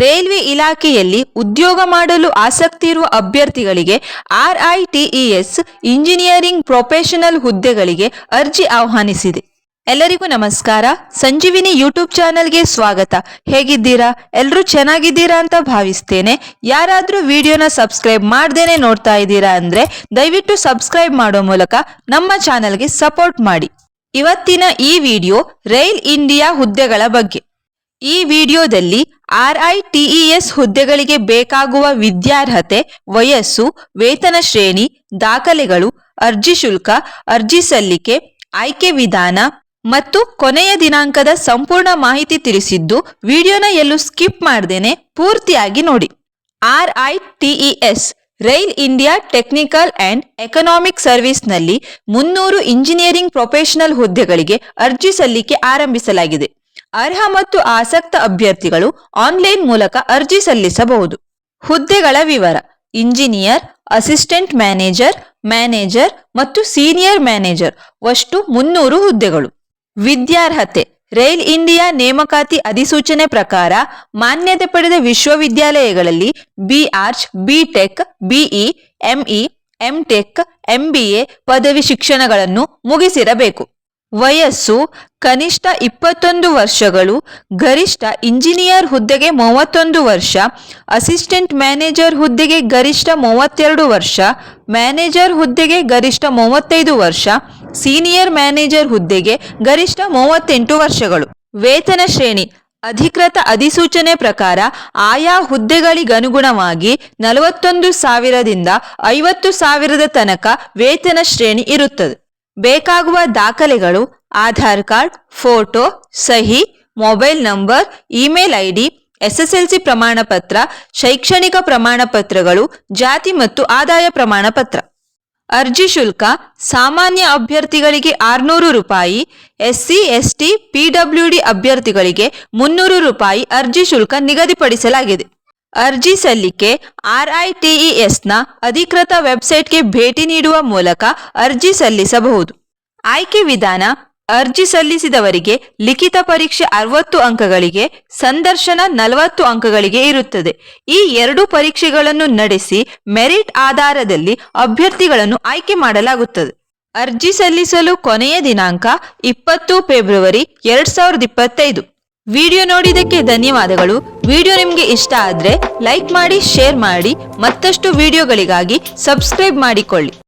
Railway ಇಲಾಖೆಯಲ್ಲಿ ಉದ್ಯೋಗ ಮಾಡಲು ಆಸಕ್ತಿ ಇರುವ ಅಭ್ಯರ್ಥಿಗಳಿಗೆ RITES ಇಂಜಿನಿಯರಿಂಗ್ ಪ್ರೊಫೆಷನಲ್ ಹುದ್ದೆಗಳಿಗೆ ಅರ್ಜಿ ಆಹ್ವಾನಿಸಿದೆ. ಎಲ್ಲರಿಗೂ ನಮಸ್ಕಾರ. ಸಂಜೀವಿನಿ ಯೂಟ್ಯೂಬ್ ಚಾನೆಲ್ಗೆ ಸ್ವಾಗತ. ಹೇಗಿದ್ದೀರಾ? ಎಲ್ಲರೂ ಚೆನ್ನಾಗಿದ್ದೀರಾ ಅಂತ ಭಾವಿಸ್ತೇನೆ. ಯಾರಾದರೂ ವಿಡಿಯೋನ ಸಬ್ಸ್ಕ್ರೈಬ್ ಮಾಡ್ದೇನೆ ನೋಡ್ತಾ ಇದ್ದೀರಾ ಅಂದ್ರೆ ದಯವಿಟ್ಟು ಸಬ್ಸ್ಕ್ರೈಬ್ ಮಾಡೋ ಮೂಲಕ ನಮ್ಮ ಚಾನೆಲ್ಗೆ ಸಪೋರ್ಟ್ ಮಾಡಿ. ಇವತ್ತಿನ ಈ ವಿಡಿಯೋ ರೈಲ್ ಇಂಡಿಯಾ ಹುದ್ದೆಗಳ ಬಗ್ಗೆ. ಈ ವಿಡಿಯೋದಲ್ಲಿ RITES ಹುದ್ದೆಗಳಿಗೆ ಬೇಕಾಗುವ ವಿದ್ಯಾರ್ಹತೆ, ವಯಸ್ಸು, ವೇತನ ಶ್ರೇಣಿ, ದಾಖಲೆಗಳು, ಅರ್ಜಿ ಶುಲ್ಕ, ಅರ್ಜಿ ಸಲ್ಲಿಕೆ, ಆಯ್ಕೆ ವಿಧಾನ ಮತ್ತು ಕೊನೆಯ ದಿನಾಂಕದ ಸಂಪೂರ್ಣ ಮಾಹಿತಿ ತಿಳಿಸಿದ್ದು ವಿಡಿಯೋನ ಎಲ್ಲೂ ಸ್ಕಿಪ್ ಮಾಡ್ದೇನೆ ಪೂರ್ತಿಯಾಗಿ ನೋಡಿ. RITES rail India technical and economic ಸರ್ವಿಸ್ನಲ್ಲಿ 300 ಇಂಜಿನಿಯರಿಂಗ್ ಪ್ರೊಫೆಷನಲ್ ಹುದ್ದೆಗಳಿಗೆ ಅರ್ಜಿ ಸಲ್ಲಿಕೆ ಆರಂಭಿಸಲಾಗಿದೆ. ಅರ್ಹ ಮತ್ತು ಆಸಕ್ತ ಅಭ್ಯರ್ಥಿಗಳು ಆನ್ಲೈನ್ ಮೂಲಕ ಅರ್ಜಿ ಸಲ್ಲಿಸಬಹುದು. ಹುದ್ದೆಗಳ ವಿವರ: ಇಂಜಿನಿಯರ್, ಅಸಿಸ್ಟೆಂಟ್ ಮ್ಯಾನೇಜರ್, ಮ್ಯಾನೇಜರ್ ಮತ್ತು ಸೀನಿಯರ್ ಮ್ಯಾನೇಜರ್ ಒಟ್ಟು 300 ಹುದ್ದೆಗಳು. ವಿದ್ಯಾರ್ಹತೆ: ರೈಲ್ ಇಂಡಿಯಾ ನೇಮಕಾತಿ ಅಧಿಸೂಚನೆ ಪ್ರಕಾರ ಮಾನ್ಯತೆ ಪಡೆದ ವಿಶ್ವವಿದ್ಯಾಲಯಗಳಲ್ಲಿ BArch, BTech, BE, ME, MTech, MBA ಪದವಿ ಶಿಕ್ಷಣಗಳನ್ನು ಮುಗಿಸಿರಬೇಕು. ವಯಸ್ಸು ಕನಿಷ್ಠ 21 ವರ್ಷಗಳು, ಗರಿಷ್ಠ ಇಂಜಿನಿಯರ್ ಹುದ್ದೆಗೆ 31 ವರ್ಷ, ಅಸಿಸ್ಟೆಂಟ್ ಮ್ಯಾನೇಜರ್ ಹುದ್ದೆಗೆ ಗರಿಷ್ಠ 32 ವರ್ಷ, ಮ್ಯಾನೇಜರ್ ಹುದ್ದೆಗೆ ಗರಿಷ್ಠ 35 ವರ್ಷ, ಸೀನಿಯರ್ ಮ್ಯಾನೇಜರ್ ಹುದ್ದೆಗೆ ಗರಿಷ್ಠ 38 ವರ್ಷಗಳು. ವೇತನ ಶ್ರೇಣಿ: ಅಧಿಕೃತ ಅಧಿಸೂಚನೆ ಪ್ರಕಾರ ಆಯಾ ಹುದ್ದೆಗಳಿಗನುಗುಣವಾಗಿ 41,000ದಿಂದ 50,000 ತನಕ ವೇತನ ಶ್ರೇಣಿ ಇರುತ್ತದೆ. ಬೇಕಾಗುವ ದಾಖಲೆಗಳು: ಆಧಾರ್ ಕಾರ್ಡ್, ಫೋಟೋ, ಸಹಿ, mobile number, email ID, SSLC ಪ್ರಮಾಣ ಪತ್ರ, ಶೈಕ್ಷಣಿಕ ಪ್ರಮಾಣ ಪತ್ರಗಳು, ಜಾತಿ ಮತ್ತು ಆದಾಯ ಪ್ರಮಾಣ ಪತ್ರ. ಅರ್ಜಿ ಶುಲ್ಕ: ಸಾಮಾನ್ಯ ಅಭ್ಯರ್ಥಿಗಳಿಗೆ 600 ರೂಪಾಯಿ, SC, ST, PWD ಅಭ್ಯರ್ಥಿಗಳಿಗೆ 300 ರೂಪಾಯಿ ಅರ್ಜಿ ಶುಲ್ಕ ನಿಗದಿಪಡಿಸಲಾಗಿದೆ. ಅರ್ಜಿ ಸಲ್ಲಿಕೆ: RITESನ ಅಧಿಕೃತ ವೆಬ್ಸೈಟ್ಗೆ ಭೇಟಿ ನೀಡುವ ಮೂಲಕ ಅರ್ಜಿ ಸಲ್ಲಿಸಬಹುದು. ಆಯ್ಕೆ ವಿಧಾನ: ಅರ್ಜಿ ಸಲ್ಲಿಸಿದವರಿಗೆ ಲಿಖಿತ ಪರೀಕ್ಷೆ 60 ಅಂಕಗಳಿಗೆ, ಸಂದರ್ಶನ 40 ಅಂಕಗಳಿಗೆ ಇರುತ್ತದೆ. ಈ 2 ಪರೀಕ್ಷೆಗಳನ್ನು ನಡೆಸಿ ಮೆರಿಟ್ ಆಧಾರದಲ್ಲಿ ಅಭ್ಯರ್ಥಿಗಳನ್ನು ಆಯ್ಕೆ ಮಾಡಲಾಗುತ್ತದೆ. ಅರ್ಜಿ ಸಲ್ಲಿಸಲು ಕೊನೆಯ ದಿನಾಂಕ 20 ಫೆಬ್ರವರಿ 2025. ವಿಡಿಯೋ ನೋಡಿದ್ದಕ್ಕೆ ಧನ್ಯವಾದಗಳು. ವಿಡಿಯೋ ನಿಮಗೆ ಇಷ್ಟ ಆದರೆ ಲೈಕ್ ಮಾಡಿ, ಶೇರ್ ಮಾಡಿ. ಮತ್ತಷ್ಟು ವಿಡಿಯೋಗಳಿಗಾಗಿ ಸಬ್ಸ್ಕ್ರೈಬ್ ಮಾಡಿಕೊಳ್ಳಿ.